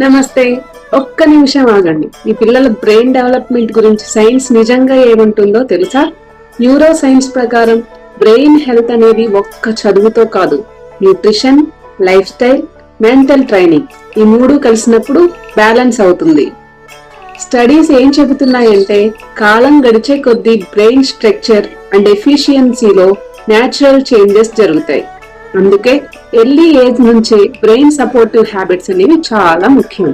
నమస్తే. ఒక్క నిమిషం ఆగండి. మీ పిల్లల బ్రెయిన్ డెవలప్మెంట్ గురించి సైన్స్ నిజంగా ఏమంటుందో తెలుసా? న్యూరో సైన్స్ ప్రకారం బ్రెయిన్ హెల్త్ అనేది ఒక్క చదువుతో కాదు, nutrition, life style, mental training ఈ మూడు కలిసినప్పుడు బ్యాలెన్స్ అవుతుంది. స్టడీస్ ఏం చెబుతున్నాయంటే కాలం గడిచే కొద్దీ బ్రెయిన్ స్ట్రక్చర్ అండ్ ఎఫిషియన్సీలో న్యాచురల్ చేంజెస్ జరుగుతాయి. అందుకే ఎర్లీ ఏజ్ నుంచే బ్రెయిన్ సపోర్టివ్ హ్యాబిట్స్ అనేవి చాలా ముఖ్యం.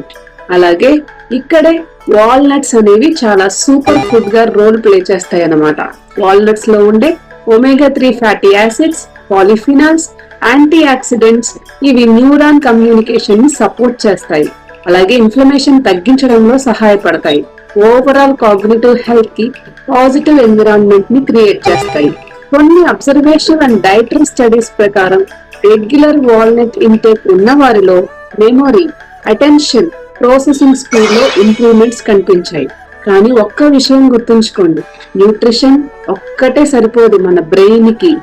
అలాగే ఇక్కడే వాల్నట్స్ అనేవి చాలా సూపర్ ఫుడ్ గా రోల్ ప్లే చేస్తాయి అన్నమాట. వాల్నట్స్ లో ఉండే omega 3 fatty acids, polyphenols, antioxidants ఇవి న్యూరాన్ కమ్యూనికేషన్ ని సపోర్ట్ చేస్తాయి. అలాగే ఇన్ఫ్లమేషన్ తగ్గించడంలో సహాయపడతాయి. ఓవరాల్ కాగ్నిటివ్ హెల్త్ కి పాజిటివ్ ఎన్విరాన్మెంట్ ని క్రియేట్ చేస్తాయి. కొన్ని అబ్జర్వేషన్ అండ్ డైటరీ స్టడీస్ ప్రకారం రెగ్యులర్ వాల్నట్ ఇంటేక్ ఉన్న వారిలో మెమొరీ, అటెన్షన్, ప్రాసెసింగ్ స్పీడ్ లో ఇంప్రూవ్మెంట్స్ కనిపించాయి. కానీ ఒక్క విషయం గుర్తుంచుకోండి, న్యూట్రిషన్ ఒక్కటే సరిపోదు. మన బ్రెయిన్ కి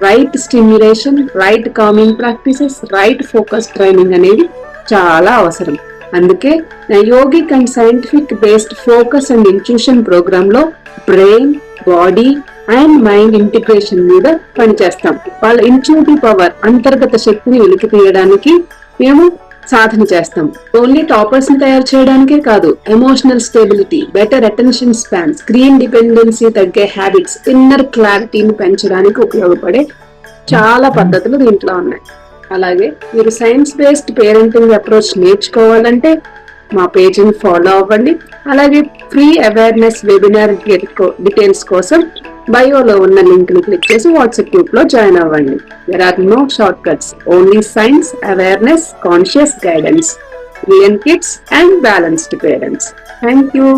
right stimulation, right calming practices, right focus training అనేది చాలా అవసరం. అందుకే నా yogic and scientific based focus and intuition program లో brain, body and mind integration మీద పనిచేస్తాం. వాళ్ళ ఇంట్యూటివ్ పవర్, అంతర్గత శక్తిని వెలికి తీయడానికి మేము సాధన చేస్తాం. ఓన్లీ టాపర్స్ ని తయారు చేయడానికే కాదు, emotional stability, better attention span, screen dependency తగ్గే హ్యాబిట్స్, ఇన్నర్ క్లారిటీని పెంచడానికి ఉపయోగపడే చాలా పద్ధతులు దీంట్లో ఉన్నాయి. అలాగే మీరు సైన్స్ బేస్డ్ పేరెంటింగ్ అప్రోచ్ నేర్చుకోవాలంటే మా పేజీని ఫాలో అవ్వండి. అలాగే ఫ్రీ అవేర్నెస్ వెబినార్ డీటెయిల్స్ కోసం బయోలో ఉన్న లింక్ ని క్లిక్ చేసి వాట్సాప్ గ్రూప్ లో జాయిన్ అవ్వండి. There are no shortcuts, only science, awareness, conscious guidance, brilliant kids and balanced parents. Thank you.